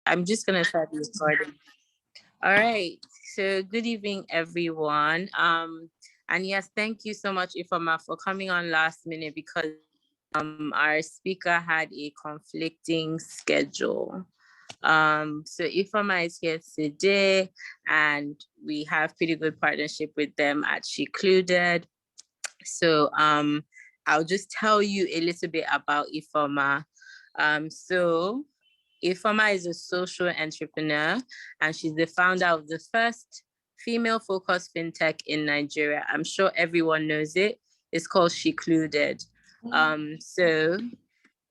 I'm just gonna start recording. All right. So good evening, everyone. And yes, thank you so much, Ifeoma, for coming on last minute because our speaker had a conflicting schedule. So Ifeoma is here today, and we have pretty good partnership with them at She Included. So I'll just tell you a little bit about Ifeoma. So Ifeoma is a social entrepreneur, and she's the founder of the first female-focused fintech in Nigeria. I'm sure everyone knows it. It's called She Included. So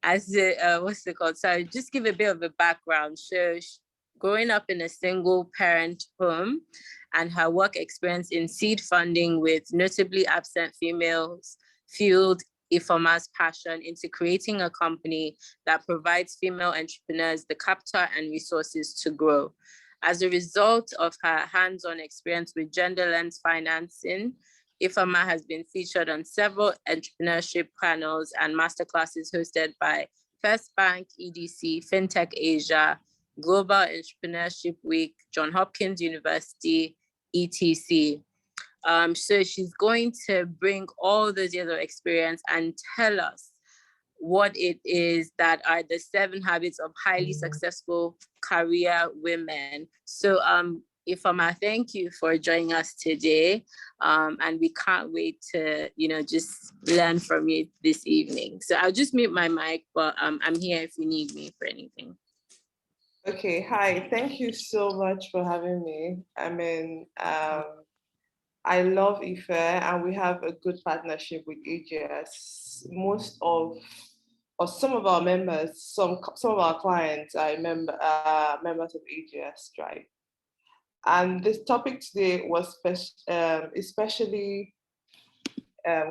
as the what's it called? So I'll just give a bit of a background. So growing up in a single parent home and her work experience in seed funding with notably absent females fueled Ifeoma's passion into creating a company that provides female entrepreneurs the capital and resources to grow. As a result of her hands-on experience with gender lens financing, Ifeoma has been featured on several entrepreneurship panels and masterclasses hosted by First Bank, EDC, FinTech Asia, Global Entrepreneurship Week, Johns Hopkins University, etc. So she's going to bring all those years of experience and tell us what it is that are the 7 habits of highly successful career women. So Ifeoma, thank you for joining us today. And we can't wait to, just learn from you this evening. So I'll just mute my mic, but I'm here if you need me for anything. Okay, hi. Thank you so much for having me. I mean, I love Ife, and we have a good partnership with AGS. Most of, or some of our members, some of our clients are members of AGS Tribe. And this topic today was especially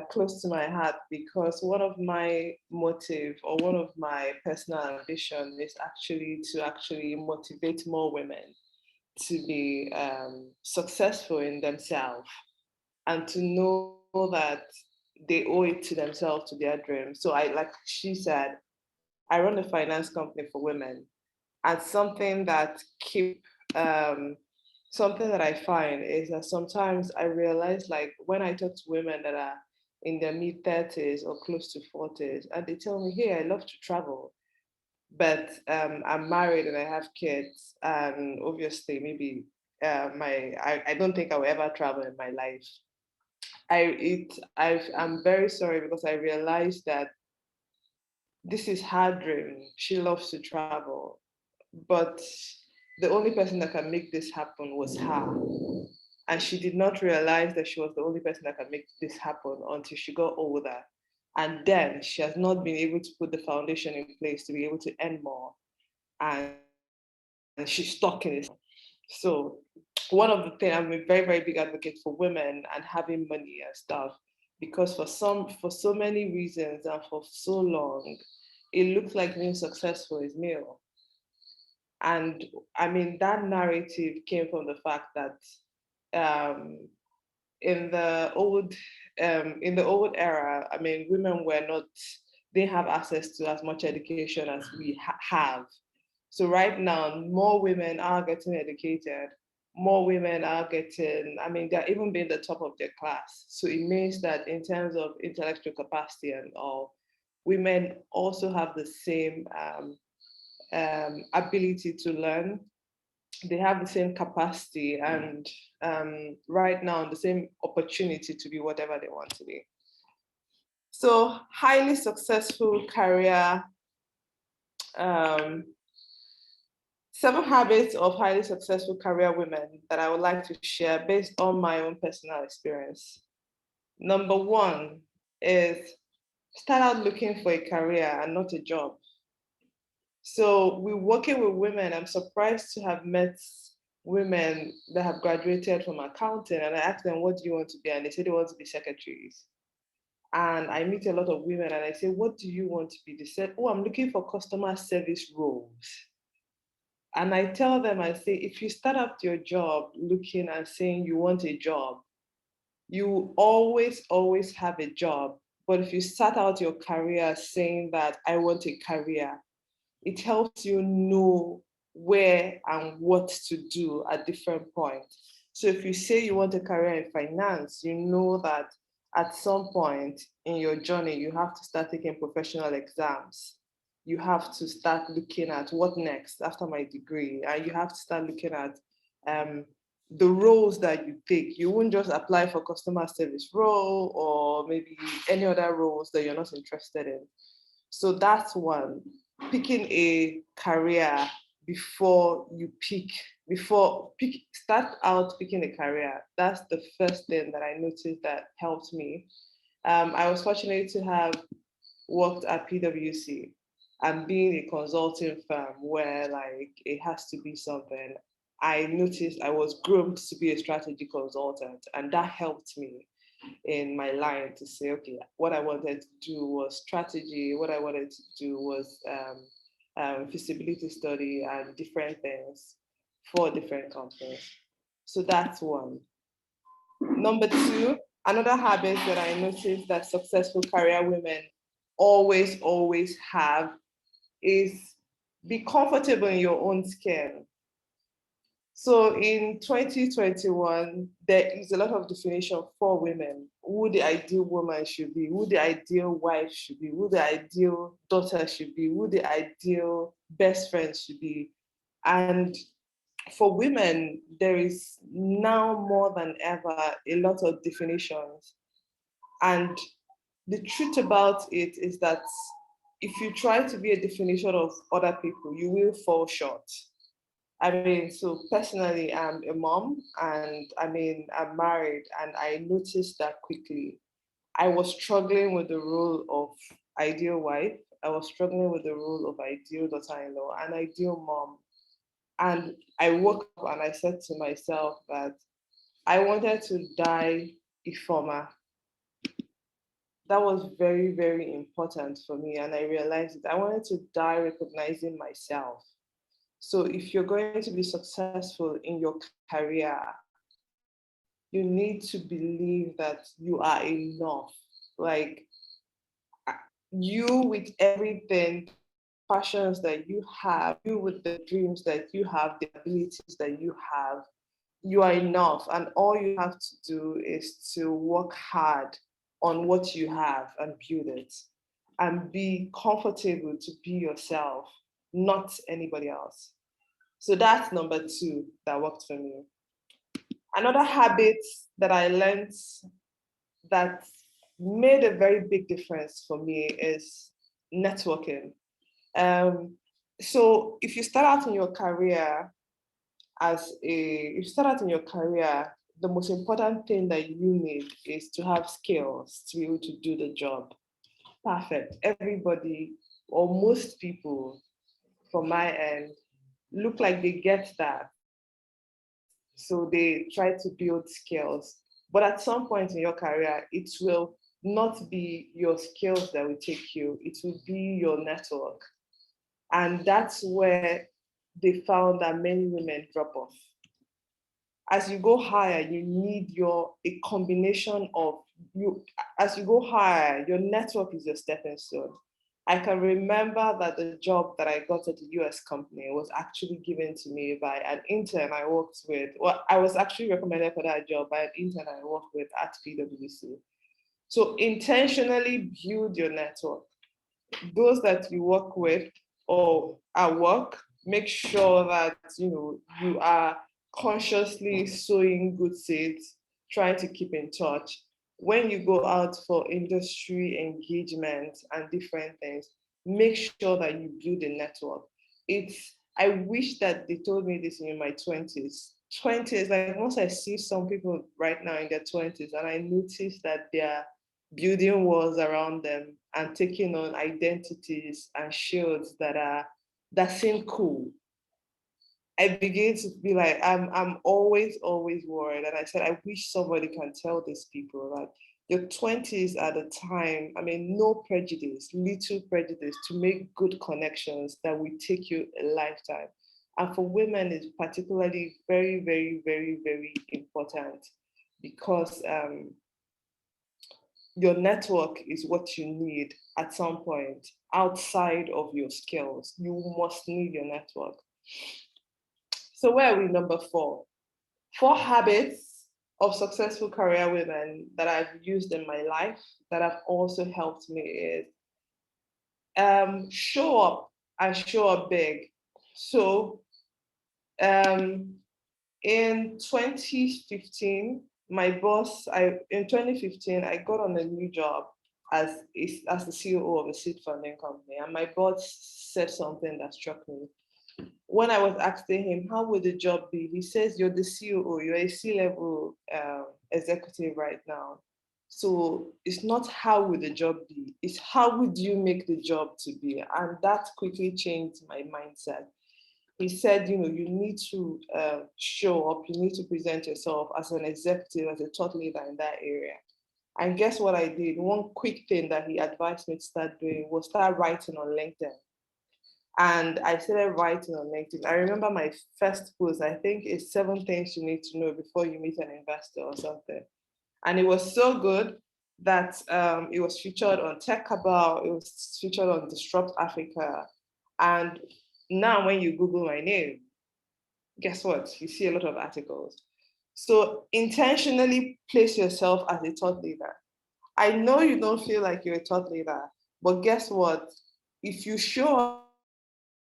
close to my heart because one of my motive or one of my personal ambition is to actually motivate more women to be successful in themselves and to know that they owe it to themselves, to their dreams. So like she said, I run a finance company for women, and something that I find is that sometimes I realize, like, when I talk to women that are in their mid-30s or close to 40s, and they tell me, hey, I love to travel, but I'm married and I have kids, and obviously maybe I don't think I will ever travel in my life. I'm very sorry because I realized that this is her dream. She loves to travel, but the only person that can make this happen was her. And she did not realize that she was the only person that can make this happen until she got older. And then she has not been able to put the foundation in place to be able to earn more. And she's stuck in it. So one of the things, I'm a very, very big advocate for women and having money and stuff, because for so many reasons and for so long, it looks like being successful is male. And I mean, that narrative came from the fact that in the old era, I mean, women were not, they have access to as much education as we have. So right now, more women are getting educated, more women are getting, I mean, they're even being the top of their class. So it means that in terms of intellectual capacity and all, women also have the same ability to learn. They have the same capacity and right now the same opportunity to be whatever they want to be. So highly successful career, 7 habits of highly successful career women that I would like to share based on my own personal experience. Number 1 is start out looking for a career and not a job. So we're working with women. I'm surprised to have met women that have graduated from accounting, and I asked them, what do you want to be? And they said they want to be secretaries. And I meet a lot of women and I say, what do you want to be? They said, oh, I'm looking for customer service roles. And I tell them, I say, if you start up your job looking and saying you want a job, you always have a job. But if you start out your career saying that I want a career, it helps you know where and what to do at different points. So if you say you want a career in finance, you know that at some point in your journey, you have to start taking professional exams. You have to start looking at what next after my degree, and you have to start looking at the roles that you take. You won't just apply for customer service role or maybe any other roles that you're not interested in. So that's one. Picking a career before you start out picking a career. That's the first thing that I noticed that helped me. I was fortunate to have worked at PwC and being a consulting firm where like it has to be something. I noticed I was groomed to be a strategy consultant, and that helped me in my line to say, okay, what I wanted to do was strategy, what I wanted to do was feasibility study and different things for different companies. So that's one. Number two, another habit that I noticed that successful career women always have is be comfortable in your own skin. So in 2021, there is a lot of definition for women, who the ideal woman should be, who the ideal wife should be, who the ideal daughter should be, who the ideal best friend should be. And for women, there is now more than ever a lot of definitions. And the truth about it is that if you try to be a definition of other people, you will fall short. I mean, so personally, I'm a mom and I mean, I'm married, and I noticed that quickly. I was struggling with the role of ideal wife. I was struggling with the role of ideal daughter-in-law and ideal mom. And I woke up and I said to myself that I wanted to die Ifeoma. That was very important for me. And I realized that I wanted to die recognizing myself. So if you're going to be successful in your career, you need to believe that you are enough. Like you with everything, passions that you have, you with the dreams that you have, the abilities that you are enough. And all you have to do is to work hard on what you have and build it. And be comfortable to be yourself, not anybody else. So that's number two that worked for me. Another habit that I learned that made a very big difference for me is networking. Um, so if you start out in your career if you start out in your career, the most important thing that you need is to have skills to be able to do the job. Perfect. Everybody or most people from my end look like they get that. So they try to build skills. But at some point in your career, it will not be your skills that will take you, it will be your network. And that's where they found that many women drop off. As you go higher, you need a combination of you. As you go higher, your network is your stepping stone. I can remember that the job that I got at the US company was actually given to me by an intern I worked with. Well, I was actually recommended for that job by an intern I worked with at PwC. So intentionally build your network. Those that you work with or at work, make sure that you are consciously sowing good seeds, trying to keep in touch. When you go out for industry engagement and different things, make sure that you build a network. I wish that they told me this in my 20s. 20s, like once I see some people right now in their 20s and I notice that they're building walls around them and taking on identities and shields that seem cool. I begin to be like, I'm always worried. And I said, I wish somebody can tell these people that your 20s are the time, I mean, no prejudice, little prejudice to make good connections that will take you a lifetime. And for women, it's particularly very important because your network is what you need at some point outside of your skills. You must need your network. So where are we? Number 4. 4 habits of successful career women that I've used in my life that have also helped me is show up and show up big. So in 2015, my boss, in 2015, I got on a new job as the CEO of a seed funding company, and my boss said something that struck me. When I was asking him, how would the job be? He says, you're the CEO, you're a C-level executive right now. So it's not how would the job be, it's how would you make the job to be? And that quickly changed my mindset. He said, you need to show up, you need to present yourself as an executive, as a thought leader in that area. And guess what I did? One quick thing that he advised me to start doing was start writing on LinkedIn. And I started writing on LinkedIn. I remember my first post, I think it's 7 things you need to know before you meet an investor or something. And it was so good that it was featured on Tech Cabal, it was featured on Disrupt Africa. And now when you Google my name, guess what? You see a lot of articles. So intentionally place yourself as a thought leader. I know you don't feel like you're a thought leader, but guess what? If you show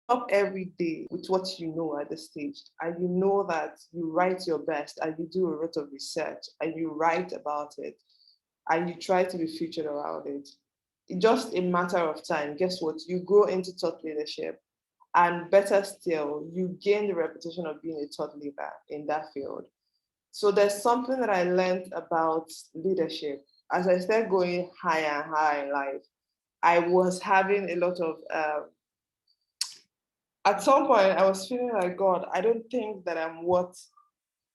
up every day with what you know at this stage, and you know that you write your best and you do a lot of research and you write about it and you try to be featured around it, just a matter of time, guess what? You grow into thought leadership, and better still, you gain the reputation of being a thought leader in that field. So there's something that I learned about leadership. As I started going higher and higher in life, I was having a lot of at some point I was feeling like, God, I don't think that I'm worth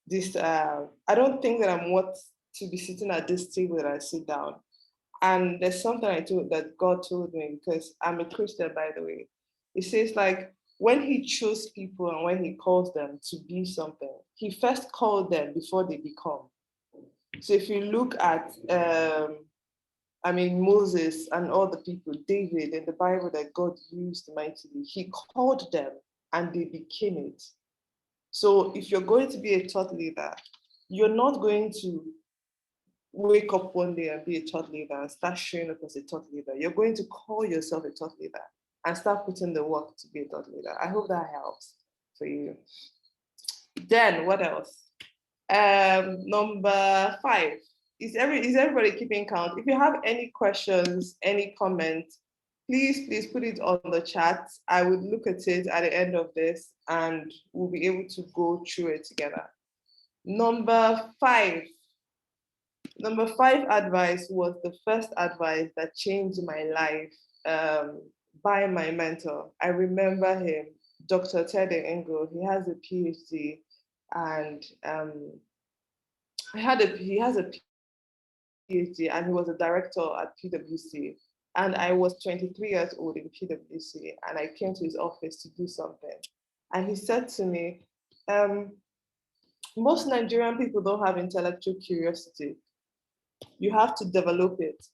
this. I don't think that I'm worth to be sitting at this table that I sit down. And there's something that God told me, because I'm a Christian, by the way. It says, like, when he chose people and when he calls them to be something, he first called them before they become. So if you look at Moses and all the people, David in the Bible that God used mightily, he called them and they became it. So if you're going to be a thought leader, you're not going to wake up one day and be a thought leader and start showing up as a thought leader. You're going to call yourself a thought leader and start putting the work to be a thought leader. I hope that helps for you. Then what else? Number 5. Is everybody keeping count? If you have any questions, any comments, please put it on the chat. I would look at it at the end of this and we'll be able to go through it together. Number 5 advice was the first advice that changed my life by my mentor. I remember him, Dr. Ted Engel. He has a PhD, and he has a PhD, and he was a director at PwC. And I was 23 years old in PwC, and I came to his office to do something. And he said to me, most Nigerian people don't have intellectual curiosity. You have to develop it.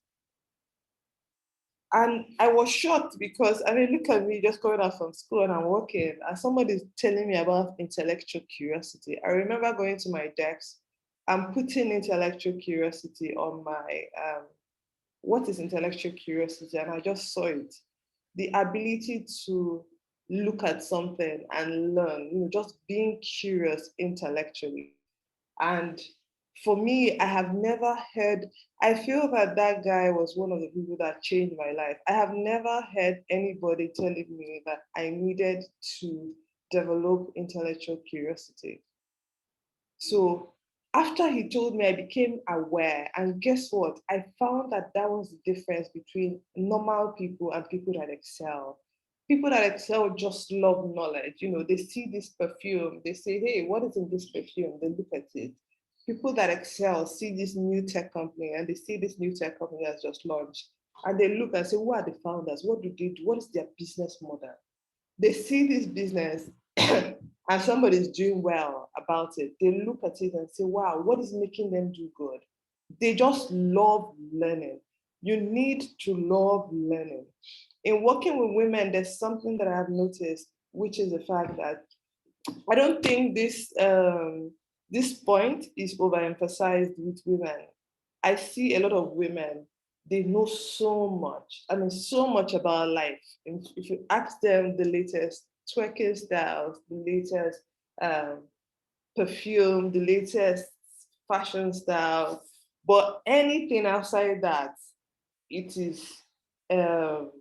And I was shocked because, look at me just going out from school and I'm working, and somebody's telling me about intellectual curiosity. I remember going to my desk and putting intellectual curiosity on my, what is intellectual curiosity? And I just saw it. The ability to look at something and learn, just being curious intellectually. And for me, I have never heard, I feel that guy was one of the people that changed my life. I have never heard anybody telling me that I needed to develop intellectual curiosity. So after he told me, I became aware. And guess what? I found that was the difference between normal people and people that excel. People that excel just love knowledge. They see this perfume, they say, hey, what is in this perfume? They look at it. People that excel see this new tech company and they see this new tech company that's just launched. And they look and say, who are the founders? What do they do? What is their business model? They see this business and somebody's doing well about it. They look at it and say, wow, what is making them do good? They just love learning. You need to love learning. In working with women, there's something that I've noticed, which is the fact that I don't think this point is overemphasized with women. I see a lot of women, they know so much. I mean, so much about life. And if you ask them the latest twerking styles, the latest um, perfume, the latest fashion style, but anything outside that, it is um,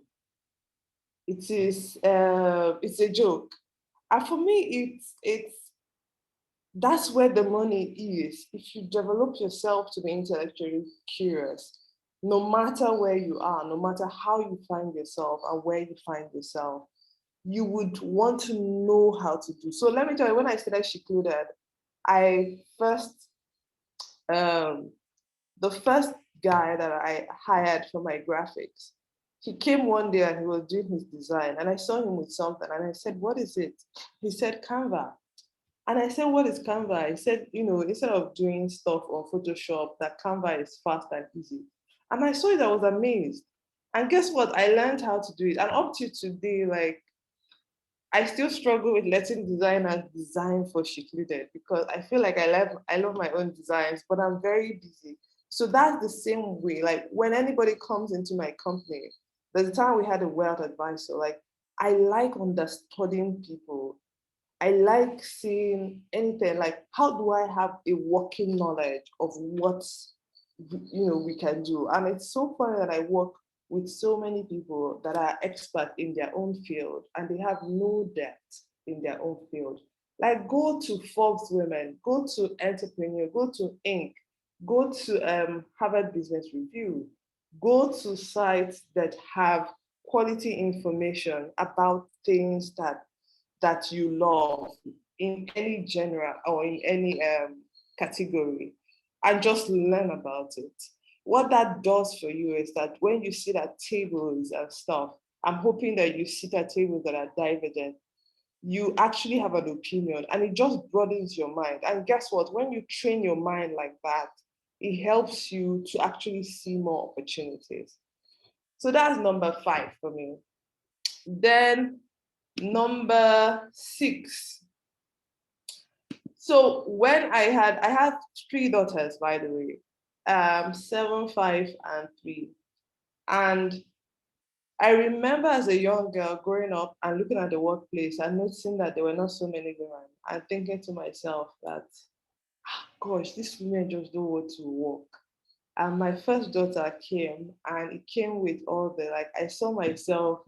it's a joke. And for me, it's that's where the money is. If you develop yourself to be intellectually curious, no matter where you are, no matter how you find yourself and where you find yourself, you would want to know how to do. So let me tell you, when I started Secluded, I first um, the first guy that I hired for my graphics, he came one day and he was doing his design, and I saw him with something, and I said, "What is it?" He said, "Canva." And I said, "What is Canva?" He said, instead of doing stuff on Photoshop, that Canva is fast and easy. And I saw it, I was amazed. And guess what? I learned how to do it. And up to today, like, I still struggle with letting designers design for Secluded because I feel like I love my own designs, but I'm very busy. So that's the same way. Like when anybody comes into my company, there's a time we had a wealth advisor. Like I like understanding people. I like seeing anything like how do I have a working knowledge of what we can do. And it's so funny that I work with so many people that are expert in their own field and they have no depth in their own field. Like go to Forbes Women, go to Entrepreneur, go to Inc., go to Harvard Business Review, go to sites that have quality information about things that you love in any genre or in any category and just learn about it. What that does for you is that when you sit at tables and stuff, I'm hoping that you sit at tables that are divergent, you actually have an opinion and it just broadens your mind. And guess what? When you train your mind like that, it helps you to actually see more opportunities. So that's number 5 for me. Then number 6. So when I had 3 daughters, by the way, 7, 5, and 3. And I remember as a young girl growing up and looking at the workplace and noticing that there were not so many women and thinking to myself that, gosh, these women just don't want to work. And my first daughter came and it came with all the, like, I saw myself,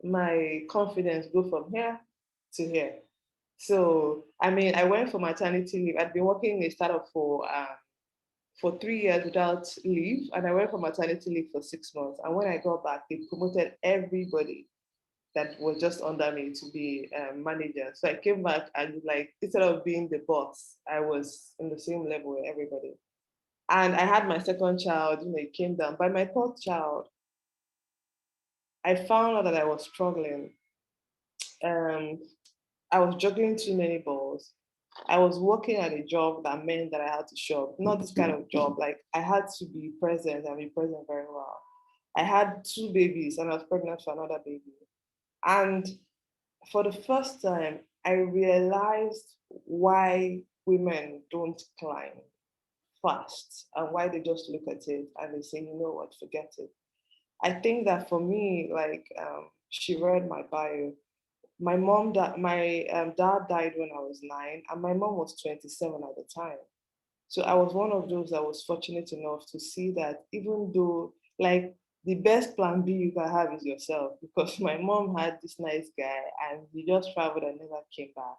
my confidence go from here to here. So, I mean, I went for maternity leave. I'd been working in a startup for 3 years without leave, and I went for maternity leave for 6 months. And when I got back, they promoted everybody that was just under me to be manager. So I came back and like instead of being the boss, I was in the same level with everybody. And I had my second child. It came down. By my third child, I found out that I was struggling. Um, I was juggling too many balls. I was working at a job that meant that I had to show up. Not this kind of job. Like I had to be present and be present very well. I had 2 babies and I was pregnant for another baby. And for the first time, I realized why women don't climb fast and why they just look at it and they say, you know what, forget it. I think that for me, like she read my bio. My mom, my dad died when I was 9, and my mom was 27 at the time. So I was one of those that was fortunate enough to see that even though, like, the best plan B you can have is yourself, because my mom had this nice guy and he just traveled and never came back.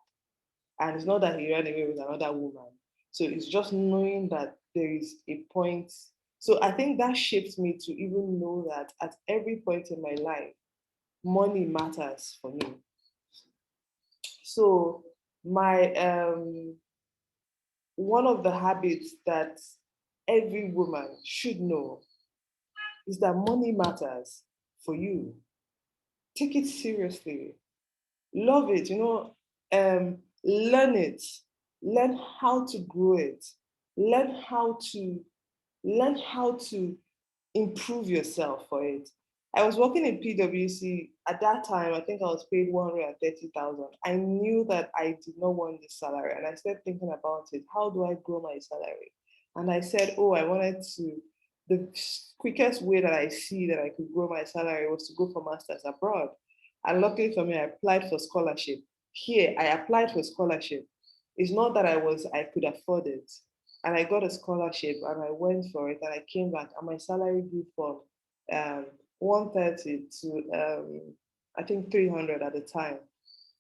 And it's not that he ran away with another woman. So it's just knowing that there is a point. So I think that shaped me to even know that at every point in my life, money matters for me. So my one of the habits that every woman should know is that money matters for you. Take it seriously. Love it, learn it. Learn how to grow it. Learn how to learn how to improve yourself for it. I was working in PwC at that time. I think I was paid 130,000. I knew that I did not want this salary, and I started thinking about it. How do I grow my salary? And I said, oh, I wanted to. The quickest way that I see that I could grow my salary was to go for masters abroad. And luckily for me, I applied for scholarship. Here, I applied for scholarship. It's not that I could afford it, and I got a scholarship, and I went for it, and I came back, and my salary grew from um, 130 to I think 300 at the time.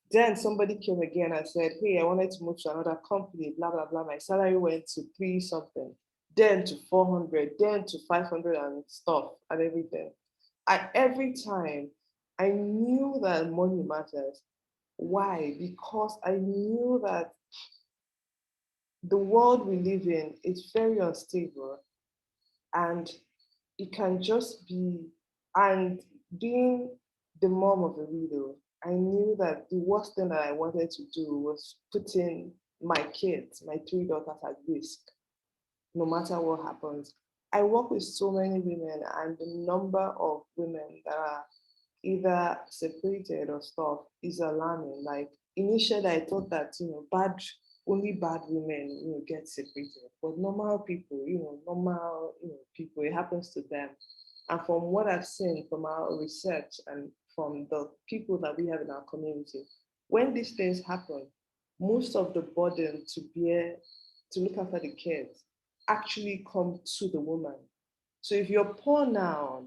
Then somebody came again and said, hey, I wanted to move to another company, blah, blah, blah. My salary went to three something, then to 400, then to 500 and stuff and everything. Every time I knew that money matters. Why? Because I knew that the world we live in is very unstable, and it can just be, and being the mom of a widow, I knew that the worst thing that I wanted to do was putting my kids, my three daughters, at risk, no matter what happens. I work with so many women, and the number of women that are either separated or stuff is alarming. Like initially, I thought that only bad women get separated, but normal people, normal people, it happens to them. And from what I've seen from our research and from the people that we have in our community, when these things happen, most of the burden to bear to look after the kids actually come to the woman. So if you're poor now,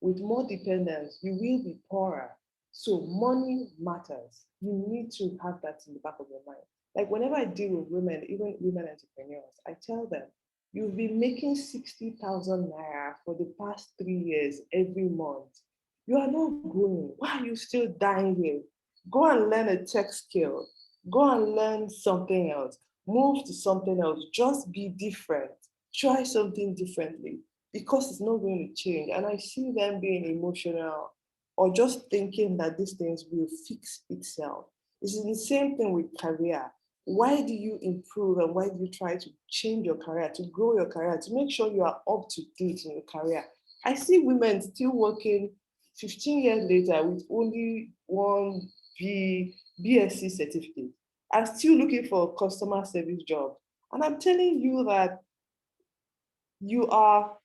with more dependence, you will be poorer. So money matters. You need to have that in the back of your mind. Like whenever I deal with women, even women entrepreneurs, I tell them, you've been making 60,000 naira for the past 3 years every month. You are not growing. Why are you still dying here? Go and learn a tech skill. Go and learn something else. Move to something else. Just be different. Try something differently, because it's not going to change. And I see them being emotional or just thinking that these things will fix itself. It's the same thing with career. Why do you improve and why do you try to change your career, to grow your career, to make sure you are up to date in your career? I see women still working 15 years later with only one BSc certificate and still looking for a customer service job. And I'm telling you that you are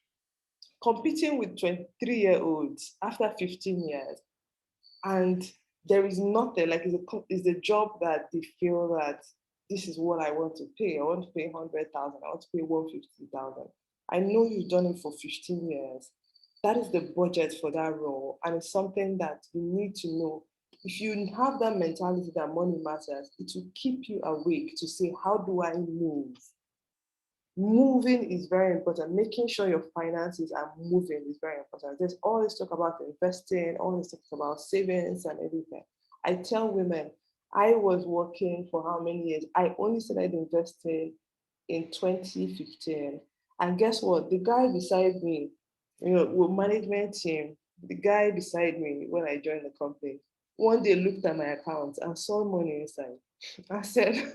competing with 23-year-olds after 15 years, and there is nothing like it's a job that they feel that this is what I want to pay. I want to pay 100,000. I want to pay 150,000. I know you've done it for 15 years. That is the budget for that role, and it's something that you need to know. If you have that mentality that money matters, it will keep you awake to say, how do I move? Moving is very important. Making sure your finances are moving is very important. There's always talk about investing, always talk about savings and everything. I tell women, I was working for how many years? I only started investing in 2015. And guess what? The guy beside me, with management team, the guy beside me when I joined the company, one day looked at my account and saw money inside. I said,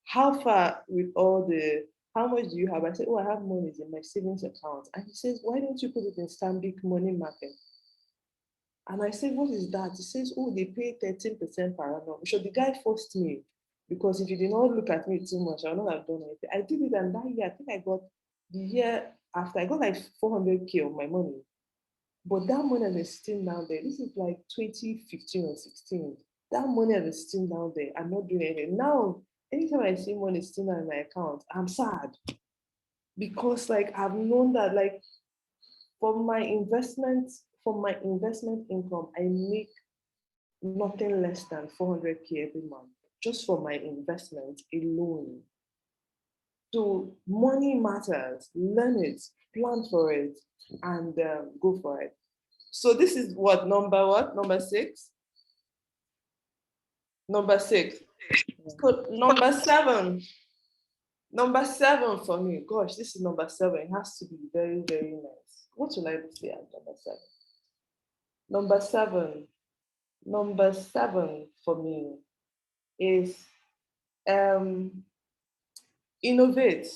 how far with all the, how much do you have? I said, oh, I have money in my savings account. And he says, why don't you put it in Stanbic Money Market? And I said, what is that? He says, oh, they pay 13% per annum. So the guy forced me, because if he did not look at me too much, I would not have done anything. I did it, and that year, I think I got, the year after, I got like 400K of my money. But that money is sitting down there. This is like 2015 or 16. That money is sitting down there. I'm not doing anything. Now, anytime I see money sitting in my account, I'm sad, because like I've known that like from my investment income, I make nothing less than 400K every month just for my investment alone. So money matters. Learn it, plan for it, and go for it. So this is what? Number six? Number six. So number seven for me, gosh, this is number seven. It has to be very, very nice. What will I say at number seven? Number seven, number seven for me is um, innovate.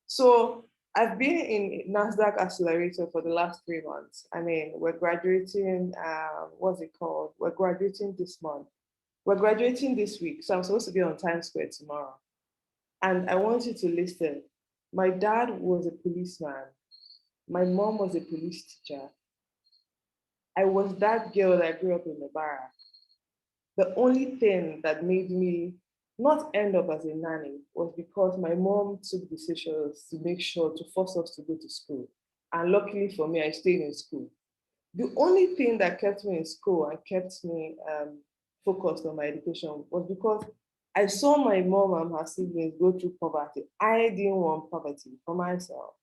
So I've been in NASDAQ Accelerator for the last 3 months. I mean, we're graduating, what's it called? We're graduating this month. We're graduating this week. So I'm supposed to be on Times Square tomorrow. And I want you to listen. My dad was a policeman. My mom was a police teacher. I was that girl that grew up in the barrack. The only thing that made me not end up as a nanny was because my mom took decisions to make sure to force us to go to school. And luckily for me, I stayed in school. The only thing that kept me in school and kept me focused on my education was because I saw my mom and her siblings go through poverty. I didn't want poverty for myself.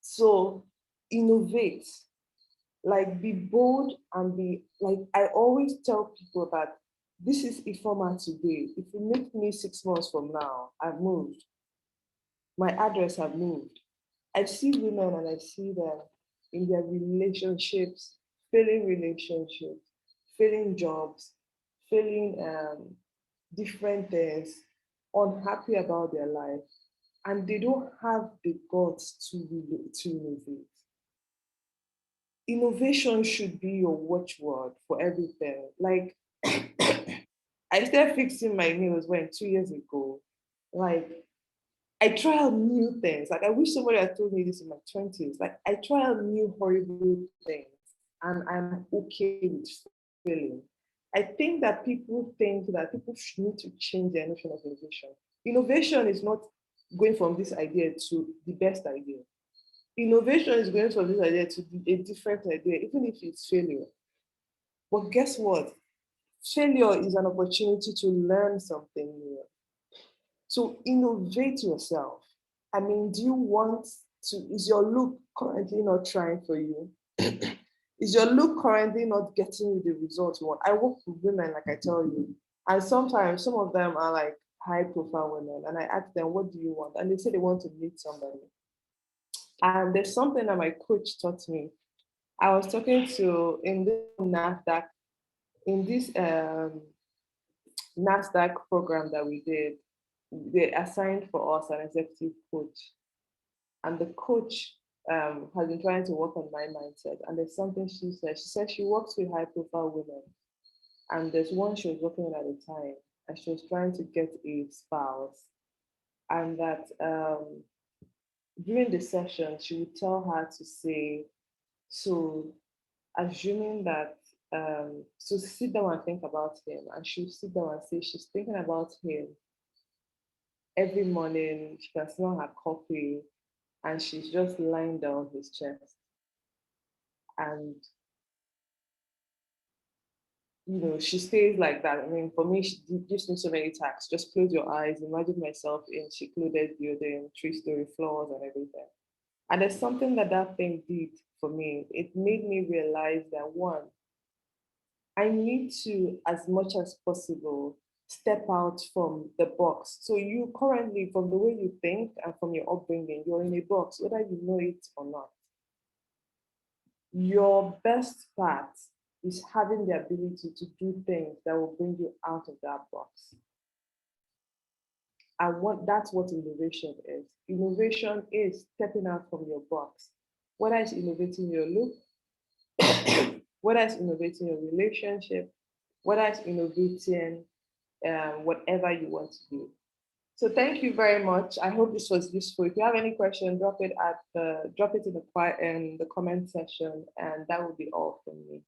So innovate, like be bold and be like, I always tell people that this is Ifeoma today. If you meet me 6 months from now, I've moved. My address have moved. I see women and I see them in their relationships, failing jobs, failing different things, unhappy about their life, and they don't have the guts to innovate. Innovation should be your watchword for everything. Like, I started fixing my nails when 2 years ago. Like, I try out new things. Like, I wish somebody had told me this in my 20s. Like, I try out new horrible things and I'm okay with failing. I think that people think that people should need to change their notion of innovation. Innovation is not going from this idea to the best idea. Innovation is going from this idea to a different idea, even if it's failure. But guess what? Failure is an opportunity to learn something new. So innovate yourself. I mean, do you want to, is your look currently not trying for you? Is your look currently not getting you the results you want? I work with women, like I tell you, and sometimes some of them are like high profile women, and I ask them, what do you want? And they say they want to meet somebody. And there's something that my coach taught me. I was talking to in this NASDAQ, in this NASDAQ program that we did, they assigned for us an executive coach. And the coach has been trying to work on my mindset. And there's something she said. She said she works with high profile women. And there's one she was working with at the time. And she was trying to get a spouse. And that during the session, she would tell her to say, so assuming that, so sit down and think about him. And she'll sit down and say she's thinking about him every morning. She can smell her coffee and she's just lying down his chest. And, she stays like that. I mean, for me, she gives me so many tasks. Just close your eyes, imagine myself in secluded building, 3-story floors and everything. And there's something that thing did for me. It made me realize that one, I need to, as much as possible, step out from the box. So you currently, from the way you think and from your upbringing, you're in a box, whether you know it or not. Your best part is having the ability to do things that will bring you out of that box. That's what innovation is. Innovation is stepping out from your box. Whether it's innovating your look, whether it's innovating your relationship, whether it's innovating whatever you want to do. So thank you very much. I hope this was useful. If you have any question, drop it in the comment section, and that will be all from me.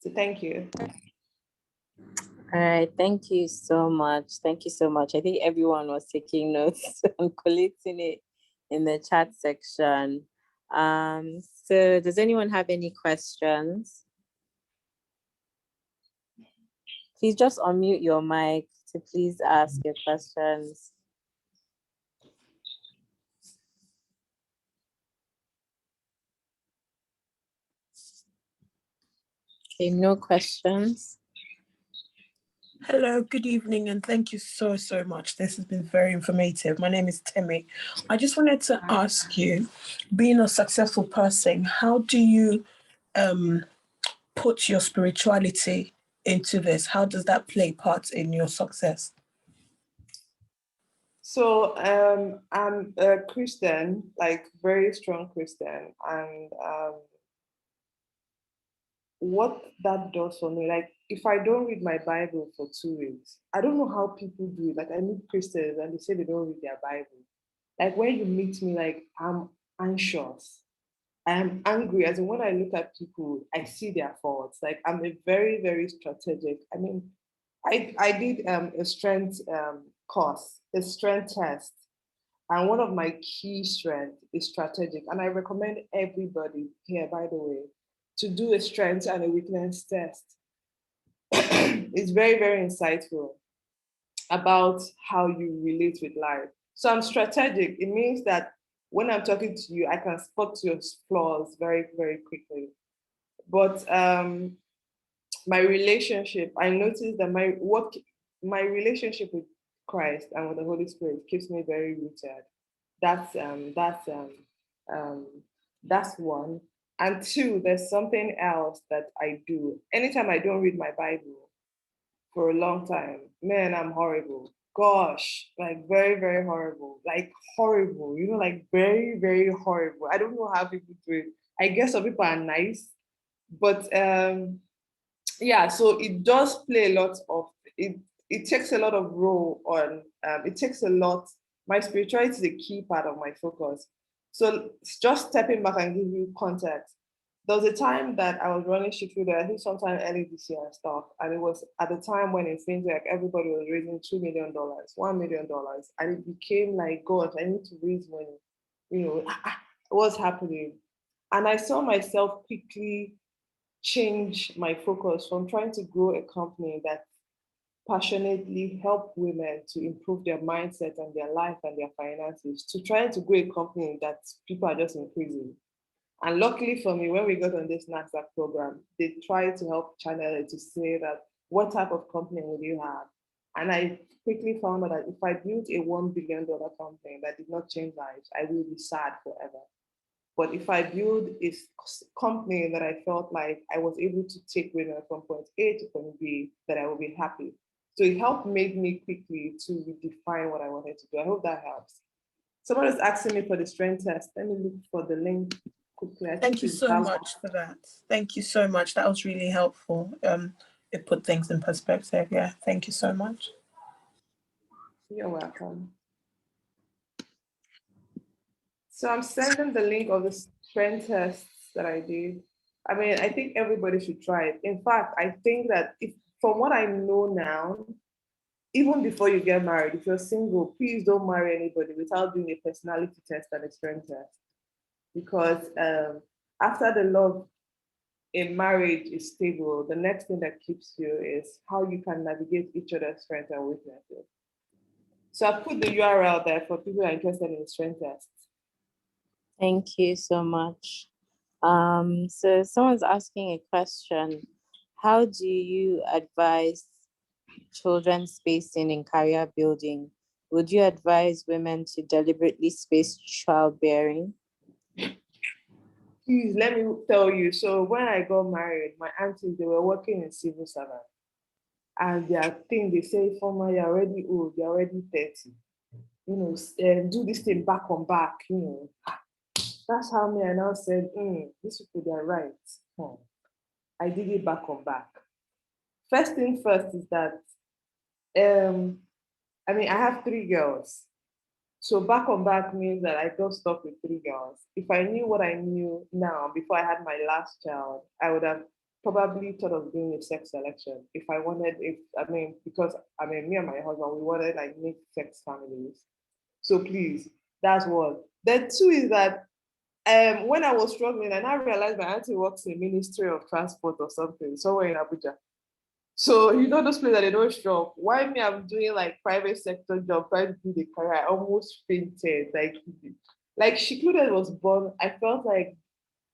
So thank you. All right, thank you so much. Thank you so much. I think everyone was taking notes and collating it in the chat section. So does anyone have any questions? Please just unmute your mic to please ask your questions. Okay, no questions. Hello, good evening, and thank you so much. This has been very informative. My name is Timmy. I just wanted to ask you, being a successful person, how do you put your spirituality into this? How does that play part in your success? So I'm a Christian, like very strong Christian, and what that does for me, like if I don't read my Bible for 2 weeks, I don't know how people do it. Like I meet Christians and they say they don't read their Bible. Like when you meet me, like I'm anxious. I am angry. As in when I look at people, I see their faults. Like I'm a very, very strategic. I mean, I did a strength course, a strength test. And one of my key strengths is strategic. And I recommend everybody here, by the way, to do a strength and a weakness test. It's very, very insightful about how you relate with life. So I'm strategic. It means that when I'm talking to you, I can spot your flaws very, very quickly. But my relationship, I noticed that my relationship with Christ and with the Holy Spirit keeps me very rooted. That's um, that's one. And two, there's something else that I do. Anytime I don't read my Bible for a long time, man, I'm horrible. Gosh, like very, very horrible. Like horrible, like very, very horrible. I don't know how people do it. I guess some people are nice, but yeah, so it does play a lot of it. It takes a lot of role on. It takes a lot. My spirituality is a key part of my focus. So just stepping back and give you context. There was a time that I was running shit with I think sometime early this year and stuff, and it was at the time when it seemed like everybody was raising $2 million, $1 million, and it became like, God, I need to raise money. What's happening? And I saw myself quickly change my focus from trying to grow a company that passionately help women to improve their mindset and their life and their finances to trying to grow a company that people are just increasing. And luckily for me, when we got on this NASDAQ program, they tried to help channel it to say that what type of company would you have? And I quickly found out that if I built a $1 billion company that did not change lives, I will be sad forever. But if I build a company that I felt like I was able to take women from point A to point B, that I will be happy. So it helped made me quickly to redefine what I wanted to do. I hope that helps. Someone is asking me for the strength test. Let me look for the link quickly. Thank you so much for that. Thank you so much. That was really helpful. It put things in perspective. Yeah, thank you so much. You're welcome. So I'm sending the link of the strength tests that I did. I mean, I think everybody should try it. In fact, I think that if from what I know now, even before you get married, if you're single, please don't marry anybody without doing a personality test and a strength test. Because after the love in marriage is stable, the next thing that keeps you is how you can navigate each other's strengths and weaknesses. So I've put the URL there for people who are interested in the strength tests. Thank you so much. So someone's asking a question. How do you advise children spacing in career building? Would you advise women to deliberately space childbearing? Please, let me tell you. So when I got married, my aunties, they were working in civil servant. And their thing, they say, Former, you're already old, you're already 30. Do this thing back on back. That's how me, I now said, these people, they're right. I did it back on back. First thing first is that, I have 3 girls. So back on back means that I got stuck with 3 girls. If I knew what I knew now before I had my last child, I would have probably thought of doing a sex selection. Because me and my husband, we wanted like mixed sex families. So please, that's one. Then two is that when I was struggling, and I realized my auntie works in Ministry of Transport or something, somewhere in Abuja. So those places that they don't shop. Why me? I'm doing like private sector job, trying to do the career. I almost fainted. Like Shiklude was born. I felt like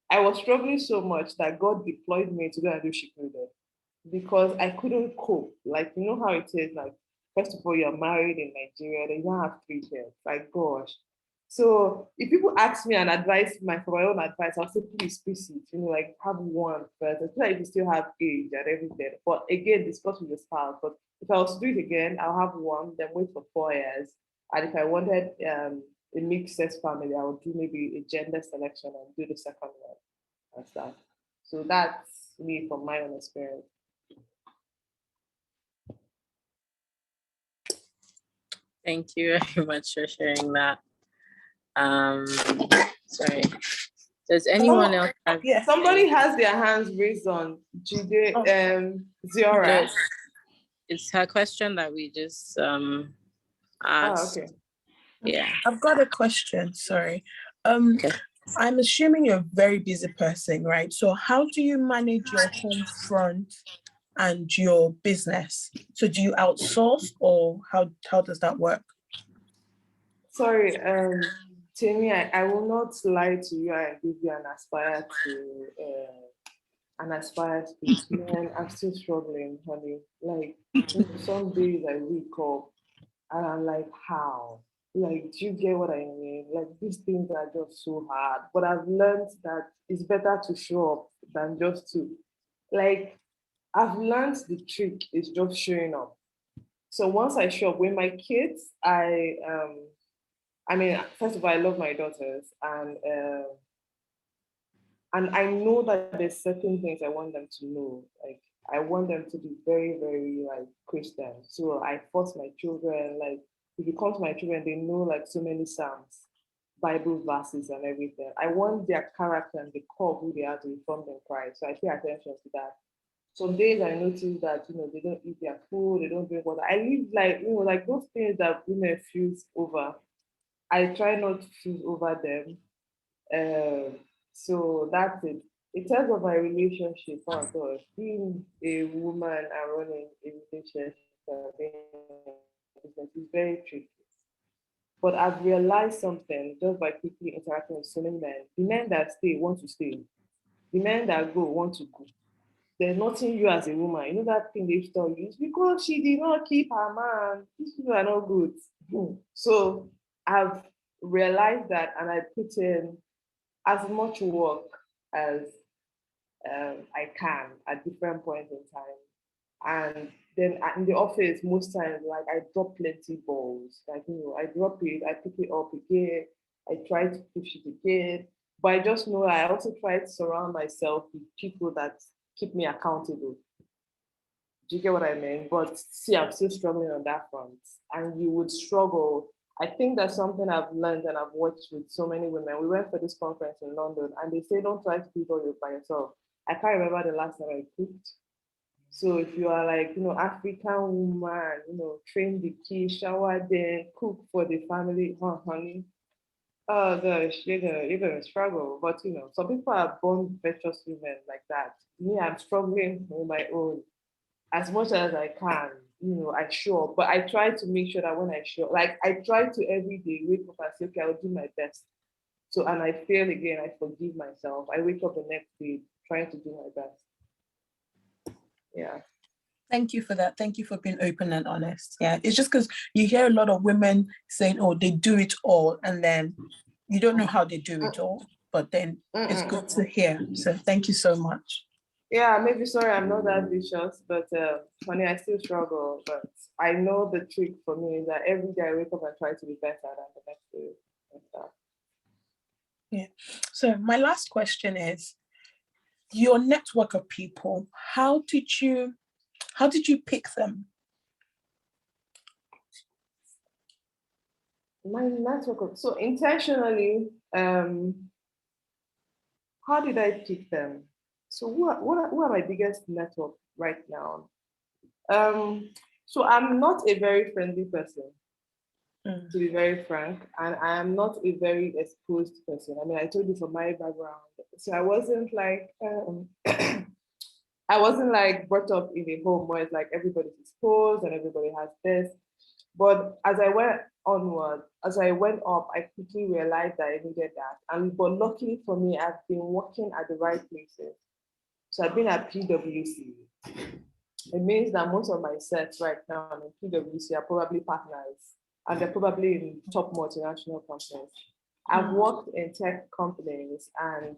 I was struggling so much that God deployed me to go and do Shiklude because I couldn't cope. Like how it is. Like first of all, you're married in Nigeria, then you have 3 kids. Like gosh. So if people ask me and advise for my own advice, I'll say please space it, like have one first. I feel like you still have age and everything. But again, discuss with your spouse. But if I was to do it again, I'll have one, then wait for 4 years, And if I wanted a mixed sex family, I would do maybe a gender selection and do the second one and stuff. So that's me from my own experience. Thank you very much for sharing that. Sorry. Does anyone else have? Yeah. Somebody has their hands raised on Jide, Ziora. No, it's her question that we just asked. Okay. Yeah. I've got a question. Sorry. Okay. I'm assuming you're a very busy person, right? So how do you manage your home front and your business? So do you outsource, or how does that work? Sorry, Timmy, I will not lie to you and give you an aspire speech. Man, I'm still struggling, honey. Like some days I wake up and I'm like, how? Like, do you get what I mean? Like, these things are just so hard. But I've learned that it's better to show up than just to. Like, I've learned the trick is just showing up. So once I show up with my kids, I mean, first of all, I love my daughters, and I know that there's certain things I want them to know. Like, I want them to be very, very like Christian. So I force my children, like, if you come to my children, they know like so many Psalms, Bible verses, and everything. I want their character and the core of who they are to be formed in Christ. So I pay attention to that. Some days I notice that, they don't eat their food, they don't drink water. I live like, like those things that women fuse over. I try not to fuse over them. So that's it. In terms of my relationship, oh gosh, being a woman and running a relationship being a business is very tricky. But I've realized something just by quickly interacting with so many men. The men that stay want to stay. The men that go want to go. There's nothing you as a woman. You know that thing they tell you? It's because she did not keep her man. These people are not good. So I've realized that, and I put in as much work as I can at different points in time. And then in the office, most times, like I drop plenty balls. Like, I drop it, I pick it up again, I try to push it again. But I just know I also try to surround myself with people that keep me accountable. Do you get what I mean? But see, I'm still struggling on that front. And you would struggle. I think that's something I've learned and I've watched with so many women. We went for this conference in London and they say don't try to do it all by yourself. I can't remember the last time I cooked. So if you are like, African woman, train the kids, shower them, cook for the family, honey. Oh gosh, you're gonna struggle. But some people are born virtuous women like that. Me, I'm struggling on my own as much as I can. I show up, but I try to make sure that when I show up, like I try to every day wake up and say, okay, I'll do my best. So, and I fail again, I forgive myself. I wake up the next day trying to do my best. Yeah. Thank you for that. Thank you for being open and honest. Yeah, it's just because you hear a lot of women saying, oh, they do it all, and then you don't know how they do it all, but then it's good to hear. So thank you so much. Yeah, maybe sorry I'm not that vicious, but honey, I still struggle. But I know the trick for me is that every day I wake up and try to be better than the next day and stuff. Yeah. So my last question is, your network of people, how did you pick them? My network of, so intentionally, how did I pick them? So who are my biggest network right now? So I'm not a very friendly person, to be very frank, and I am not a very exposed person. I mean, I told you from my background, so I wasn't like I wasn't like brought up in a home where it's like everybody's exposed and everybody has this. But as I went onward, as I went up, I quickly realized that I needed that. And but luckily for me, I've been working at the right places. So I've been at PwC. It means that most of my sets right now in PwC are probably partners, and they're probably in top multinational companies. I've worked in tech companies and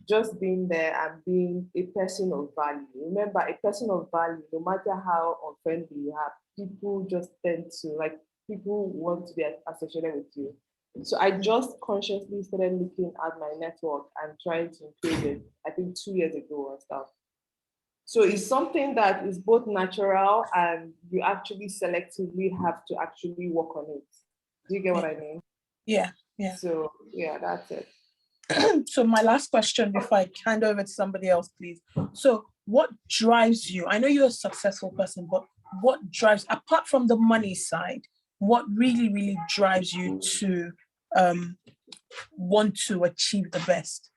just being there and being a person of value. Remember, a person of value, no matter how unfriendly you have, people just tend to like people want to be associated with you. So I just consciously started looking at my network and trying to improve it, I think 2 years ago or stuff. So it's something that is both natural and you actually selectively have to actually work on it. Do you get what I mean? Yeah. So yeah, that's it. So my last question before I hand over to somebody else, please. So what drives you? I know you're a successful person, but what drives, apart from the money side, what really, really drives you to want to achieve the best?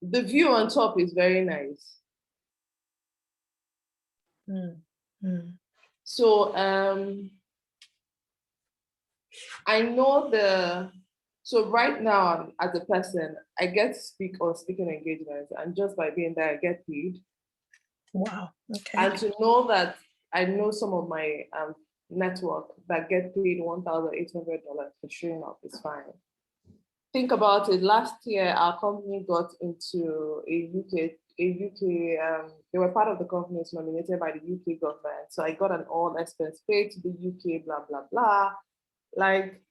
The view on top is very nice. So I know so right now as a person, I get to speak on speaking engagements, and just by being there, I get paid. Wow. Okay. And to know that I know some of my network that get paid $1,800 for showing up is fine. Think about it. Last year, our company got into a UK. They were part of the companies nominated by the UK government. So I got an all expense paid to the UK, blah, blah, blah. Like,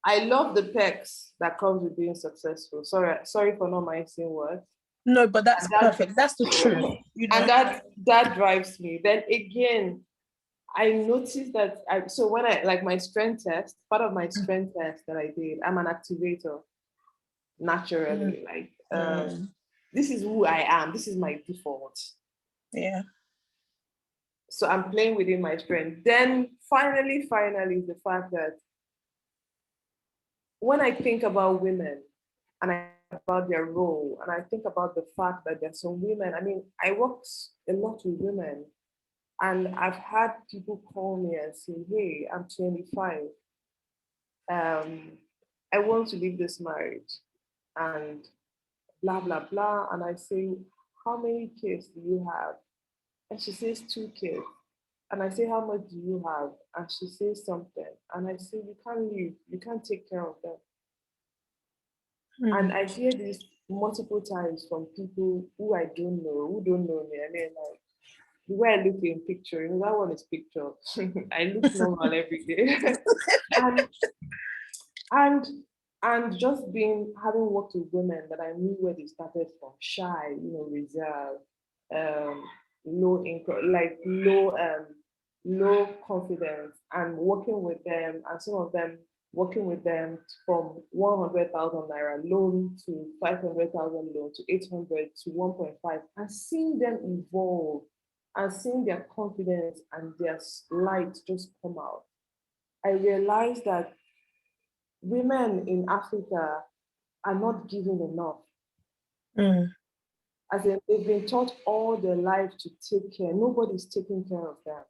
I love the perks that comes with being successful. Sorry for not mixing words. No, but that's perfect. That's the truth. You know? And that drives me. Then again, I noticed that so when my strength test, part of my strength test that I did, I'm an activator naturally. This is who I am. This is my default. Yeah. So I'm playing within my strength. Then finally, is the fact that when I think about women and I think about their role, and I think about the fact that there's some women, I mean, I worked a lot with women, and I've had people call me and say, hey, I'm 25. I want to leave this marriage and blah, blah, blah. And I say, how many kids do you have? And she says 2 kids. And I say, how much do you have? And she says something. And I say, you can't leave. You can't take care of them. And I hear this multiple times from people who I don't know, who don't know me. I mean, like, the way I look in picture, that one is picture. I look normal every day. and just having worked with women that I knew where they started from, shy, reserved, low income, like low confidence, and working with them, and some of them working with them from 100,000 naira loan to 500,000 loan to 800 to 1.5, and seeing them evolve and seeing their confidence and their light just come out. I realized that women in Africa are not given enough. As in, they've been taught all their life to take care. Nobody's taking care of them.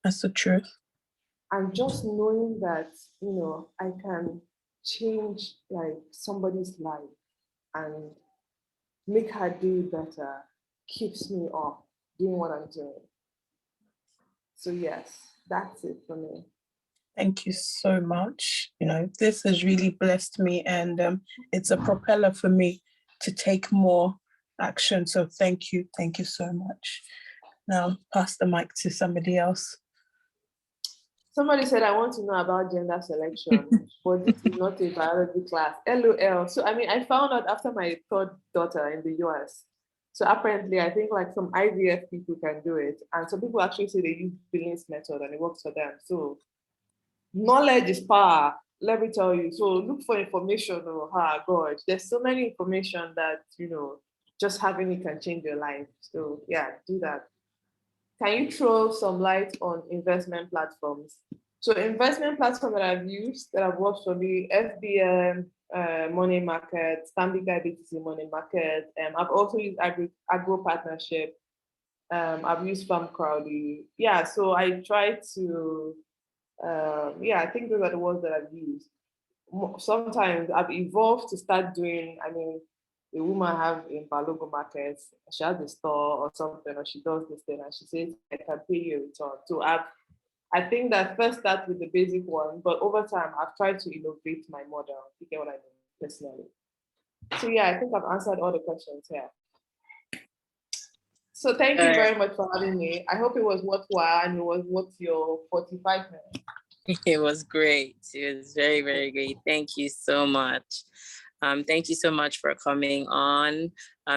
That's the truth. And just knowing that, I can change like somebody's life and make her day better keeps me up doing what I'm doing. So yes, that's it for me. Thank you so much. This has really blessed me, and it's a propeller for me to take more action. So thank you so much. Now pass the mic to somebody else. Somebody said, I want to know about gender selection, but this is not a biology class. LOL. So, I found out after my 3rd daughter in the US. So apparently, I think like some IVF people can do it. And some people actually say they use Billings method and it works for them. So knowledge is power, let me tell you. So look for information. God, there's so many information that, just having it can change your life. So yeah, do that. Can you throw some light on investment platforms? So investment platform that I've used, that I've worked for me, FBM, Money Market, Stanbic IBTC Money Market. I've also used Agro Partnership. I've used Farm Crowdy. Yeah, so I try to, I think those are the ones that I've used. Sometimes I've evolved to start doing, a woman have in Balogo markets, she has a store or something, or she does this thing and she says, I can pay you a return. So I think that first start with the basic one, but over time I've tried to innovate my model. You get what I mean, personally. So yeah, I think I've answered all the questions here. So thank you All right. very much for having me. I hope it was worthwhile and it was worth your 45 minutes. It was great. It was very, very great. Thank you so much. Thank you so much for coming on.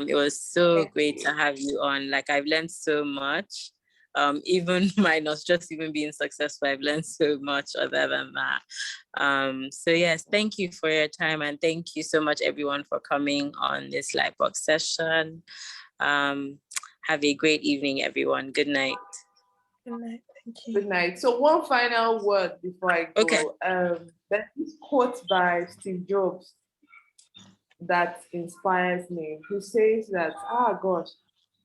It was so great to have you on. Like, I've learned so much. Even minus just even being successful, I've learned so much other than that. So yes, thank you for your time, and thank you so much everyone for coming on this Lightbox session. Have a great evening, everyone. Good night. Good night. Thank you. Good night. So one final word before I go. Okay. There's this quote by Steve Jobs that inspires me. He says that,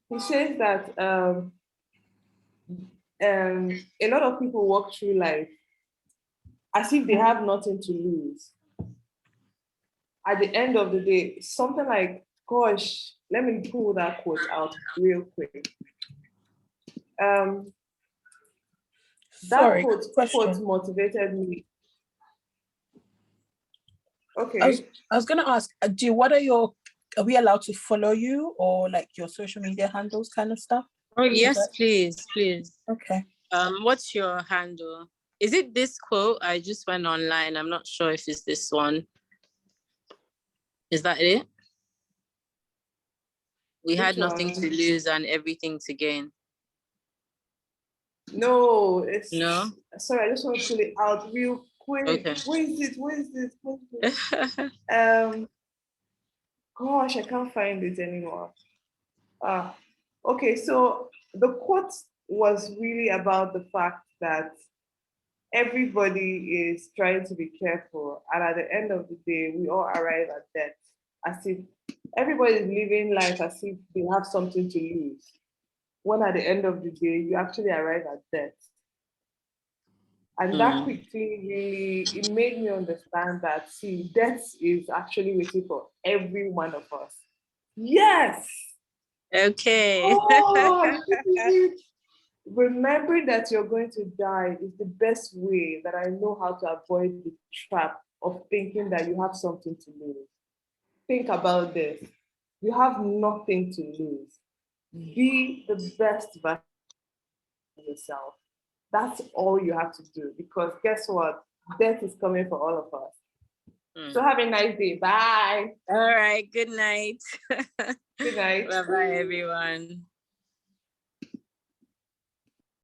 he says that a lot of people walk through life as if they have nothing to lose. At the end of the day, something like, gosh, let me pull that quote out real quick. That quote motivated me. Okay. I was going to ask, are we allowed to follow you or like your social media handles kind of stuff? Oh, yes, please. Okay. What's your handle? Is it this quote? I just went online. I'm not sure if it's this one. Is that it? We had nothing to lose and everything to gain. No, it's no. Sorry, I just want to pull it out real quick. Okay. Where is it? Gosh, I can't find it anymore. Okay, so the quote was really about the fact that everybody is trying to be careful, and at the end of the day, we all arrive at death as if everybody is living life as if they have something to lose. When at the end of the day, you actually arrive at death. And that quickly really, it made me understand that, see, death is actually waiting for every one of us. Yes! Okay. Oh, remembering that you're going to die is the best way that I know how to avoid the trap of thinking that you have something to lose. Think about this. You have nothing to lose. Be the best version of yourself. That's all you have to do, because guess what? Death is coming for all of us. So have a nice day. Bye. All right. Good night. Good night. Bye-bye, everyone.